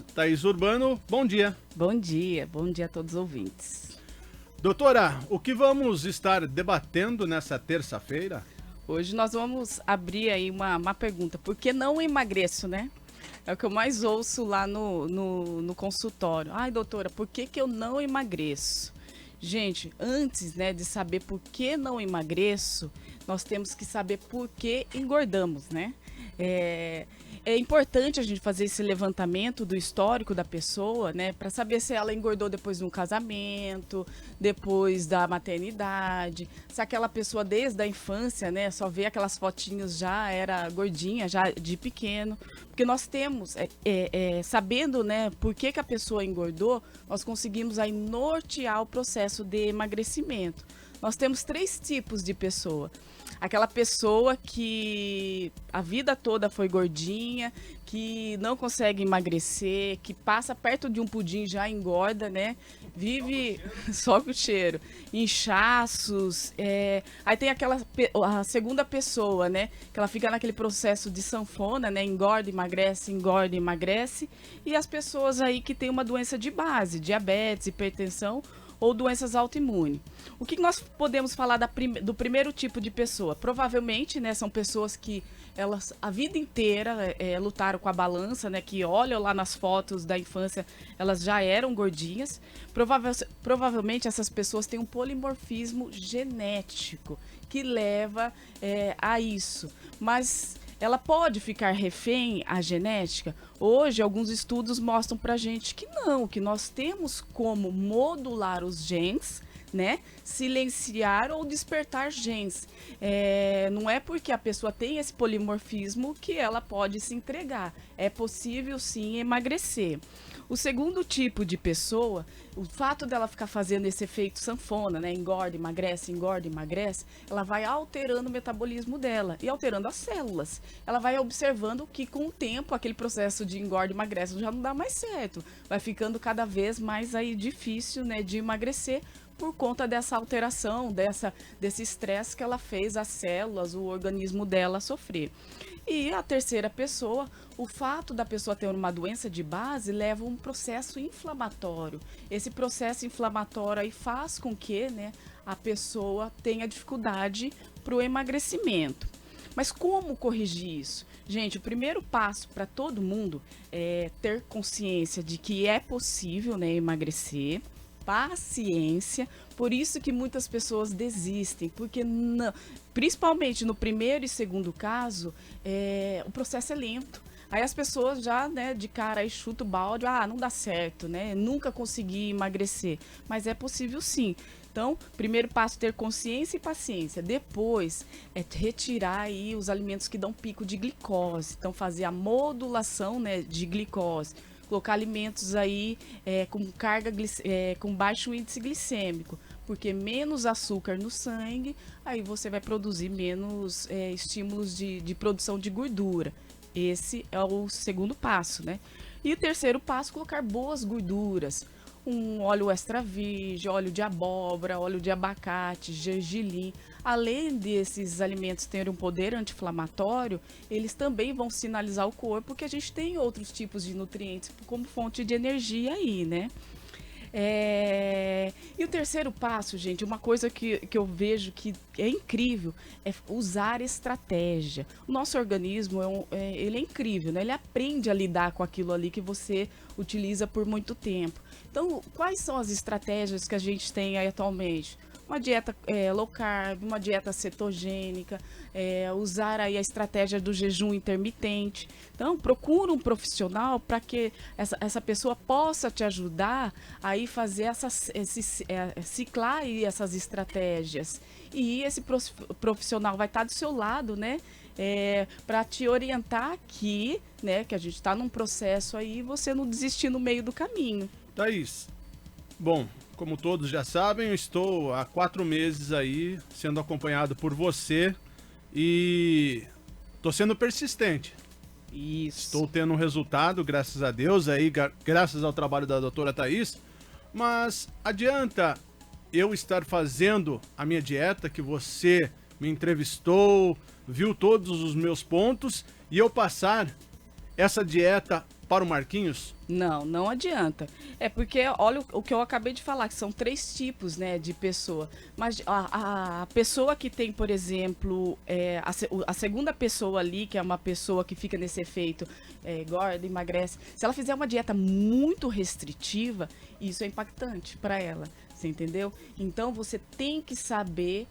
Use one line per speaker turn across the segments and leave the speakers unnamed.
Thaís Urbano, bom dia.
Bom dia a todos os ouvintes.
Doutora, o que vamos estar debatendo nessa terça-feira?
Hoje nós vamos abrir aí uma pergunta. Por que não emagreço, né? É o que eu mais ouço lá no consultório. Ai, doutora, por que eu não emagreço? Gente, antes, né, de saber por que não emagreço, nós temos que saber por que engordamos, né? É importante a gente fazer esse levantamento do histórico da pessoa, né, para saber se ela engordou depois de um casamento, depois da maternidade, se aquela pessoa desde a infância, né, só vê aquelas fotinhos já era gordinha, já de pequeno, porque nós temos, sabendo, né, por que a pessoa engordou, nós conseguimos aí nortear o processo de emagrecimento. Nós temos 3 tipos de pessoa. Aquela pessoa que a vida toda foi gordinha, que não consegue emagrecer, que passa perto de um pudim já engorda, né? Vive só com o cheiro, inchaços. Aí tem a segunda pessoa, né? Que ela fica naquele processo de sanfona, né? Engorda, emagrece. E as pessoas aí que tem uma doença de base, diabetes, hipertensão ou doenças autoimunes. O que nós podemos falar do primeiro tipo de pessoa? Provavelmente, né, são pessoas que elas a vida inteira lutaram com a balança, né, que olham lá nas fotos da infância, elas já eram gordinhas. Provavelmente essas pessoas têm um polimorfismo genético que leva a isso. Mas ela pode ficar refém à genética? Hoje, alguns estudos mostram pra gente que não, que nós temos como modular os genes, né? Silenciar ou despertar genes. Não é porque a pessoa tem esse polimorfismo que ela pode se entregar. É possível sim emagrecer. O segundo tipo de pessoa, o fato dela ficar fazendo esse efeito sanfona, né? Engorda, emagrece, ela vai alterando o metabolismo dela e alterando as células. Ela vai observando que com o tempo aquele processo de engorda e emagrece já não dá mais certo. Vai ficando cada vez mais aí difícil, né, de emagrecer por conta dessa alteração, desse estresse que ela fez as células, o organismo dela sofrer. E a terceira pessoa, o fato da pessoa ter uma doença de base leva a um processo inflamatório. Esse processo inflamatório aí faz com que, né, a pessoa tenha dificuldade para o emagrecimento. Mas como corrigir isso? Gente, o primeiro passo para todo mundo é ter consciência de que é possível, né, emagrecer. Paciência, por isso que muitas pessoas desistem, porque não, principalmente no primeiro e segundo caso, o processo é lento. Aí as pessoas já, né, de cara aí chuta o balde, não dá certo, né? Nunca consegui emagrecer, mas é possível sim. Então, primeiro passo ter consciência e paciência. Depois é retirar aí os alimentos que dão pico de glicose. Então, fazer a modulação, né, de glicose. Colocar alimentos aí com com baixo índice glicêmico, porque menos açúcar no sangue, aí você vai produzir menos estímulos de produção de gordura. Esse é o segundo passo, né? E o terceiro passo, colocar boas gorduras. Um óleo extra virgem, óleo de abóbora, óleo de abacate, gergelim. Além desses alimentos terem um poder anti-inflamatório, eles também vão sinalizar ao corpo que a gente tem outros tipos de nutrientes como fonte de energia aí, né? E o terceiro passo, gente, uma coisa que eu vejo que é incrível é usar estratégia. O nosso organismo ele é incrível, né? Ele aprende a lidar com aquilo ali que você utiliza por muito tempo. Então, quais são as estratégias que a gente tem aí atualmente? Uma dieta low carb, uma dieta cetogênica, usar aí a estratégia do jejum intermitente. Então, procura um profissional para que essa pessoa possa te ajudar a ir fazer ciclar aí essas estratégias. E esse profissional vai estar do seu lado, né? Para te orientar aqui, né? Que a gente está num processo aí, você não desistir no meio do caminho.
Thaís, bom, como todos já sabem, eu estou há 4 meses aí sendo acompanhado por você e estou sendo persistente.
Isso.
Estou tendo um resultado, graças a Deus, aí, graças ao trabalho da doutora Thaís, mas adianta eu estar fazendo a minha dieta, que você me entrevistou, viu todos os meus pontos, e eu passar essa dieta para o Marquinhos?
Não, não adianta. É porque, olha o que eu acabei de falar, que são 3 tipos, né, de pessoa. Mas a pessoa que tem, por exemplo, a segunda pessoa ali, que é uma pessoa que fica nesse efeito, engorda, emagrece, se ela fizer uma dieta muito restritiva, isso é impactante para ela, você entendeu? Então, você tem que saber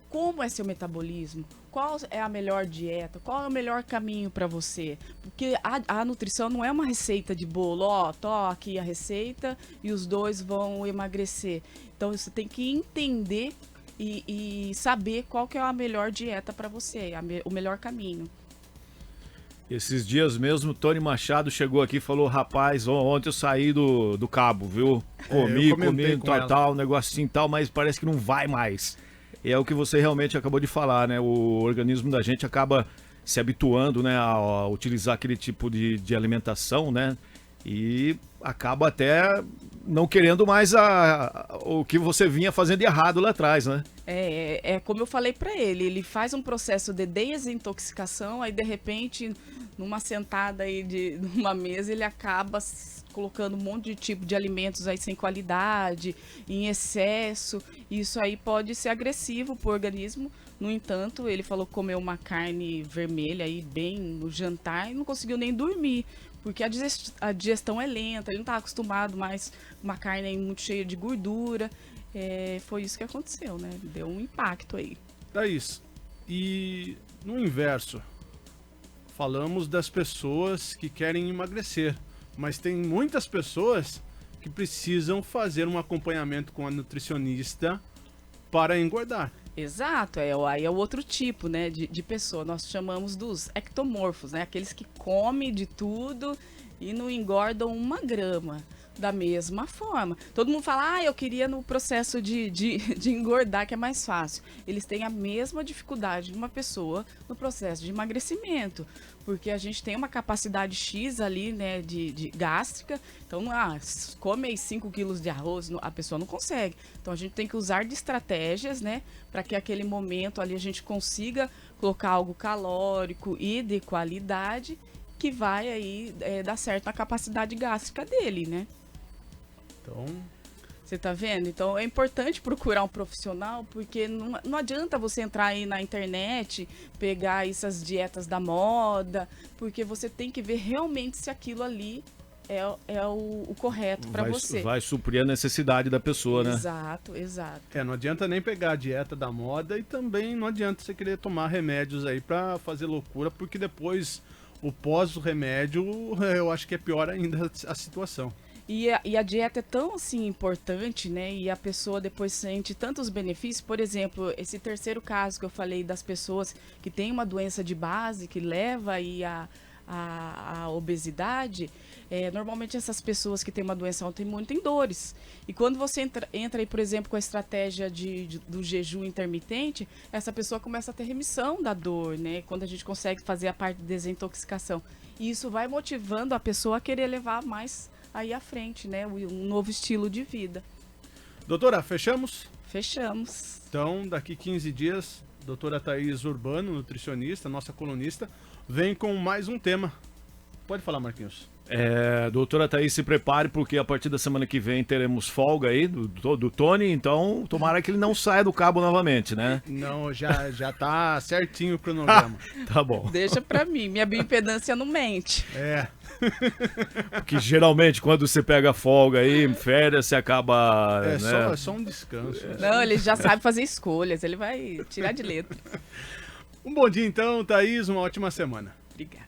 como é seu metabolismo, qual é a melhor dieta, qual é o melhor caminho para você. Porque a nutrição não é uma receita de bolo, ó, tô aqui a receita e os 2 vão emagrecer. Então você tem que entender e saber qual que é a melhor dieta para você, o melhor caminho.
Esses dias mesmo, Tony Machado chegou aqui e falou, rapaz, ontem eu saí do cabo, viu? Comi, tal, negocinho tal, mas parece que não vai mais. É o que você realmente acabou de falar, né? O organismo da gente acaba se habituando, né, a utilizar aquele tipo de alimentação, né? E acaba até não querendo mais o que você vinha fazendo de errado lá atrás, né?
É como eu falei para ele faz um processo de desintoxicação, aí de repente, numa sentada aí numa mesa, ele acaba colocando um monte de tipo de alimentos aí sem qualidade, em excesso. Isso aí pode ser agressivo para o organismo. No entanto, ele falou que comeu uma carne vermelha aí bem no jantar e não conseguiu nem dormir, porque a digestão é lenta, ele não está acostumado mais uma carne aí muito cheia de gordura. Foi isso que aconteceu, né? Deu um impacto aí.
Thaís, e no inverso, falamos das pessoas que querem emagrecer, mas tem muitas pessoas que precisam fazer um acompanhamento com a nutricionista para engordar.
Exato, aí é o outro tipo, né, de pessoa. Nós chamamos dos ectomorfos, né? Aqueles que comem de tudo e não engordam 1 grama. Da mesma forma. Todo mundo fala, eu queria no processo de engordar, que é mais fácil. Eles têm a mesma dificuldade de uma pessoa no processo de emagrecimento. Porque a gente tem uma capacidade X ali, né, de gástrica. Então, come aí 5 quilos de arroz, a pessoa não consegue. Então, a gente tem que usar de estratégias, né, para que aquele momento ali a gente consiga colocar algo calórico e de qualidade que vai aí dar certo na capacidade gástrica dele, né?
Então,
você tá vendo? Então é importante procurar um profissional, porque não adianta você entrar aí na internet, pegar essas dietas da moda, porque você tem que ver realmente se aquilo ali é o correto para você.
Vai suprir a necessidade da pessoa, né?
Exato, exato.
não adianta nem pegar a dieta da moda e também não adianta você querer tomar remédios aí para fazer loucura, porque depois o pós-remédio eu acho que é pior ainda a situação.
E a dieta é tão, assim, importante, né? E a pessoa depois sente tantos benefícios. Por exemplo, esse terceiro caso que eu falei das pessoas que têm uma doença de base que leva aí a obesidade, normalmente essas pessoas que têm uma doença autoimune têm dores. E quando você entra aí, por exemplo, com a estratégia do jejum intermitente, essa pessoa começa a ter remissão da dor, né? Quando a gente consegue fazer a parte de desintoxicação. E isso vai motivando a pessoa a querer levar mais aí à frente, né? Um novo estilo de vida.
Doutora, fechamos?
Fechamos.
Então, daqui 15 dias, doutora Thaís Urbano, nutricionista, nossa colunista, vem com mais um tema. Pode falar, Marquinhos.
Doutora Thaís, se prepare, porque a partir da semana que vem teremos folga aí do Tony, então tomara que ele não saia do cabo novamente, né?
Não, já tá certinho o cronograma.
Tá bom.
Deixa pra mim, minha bioimpedância não mente.
Porque geralmente quando você pega folga aí, férias, você acaba...
né? Só um descanso.
Não, ele já sabe fazer escolhas, ele vai tirar de letra.
Um bom dia então, Thaís, uma ótima semana.
Obrigada.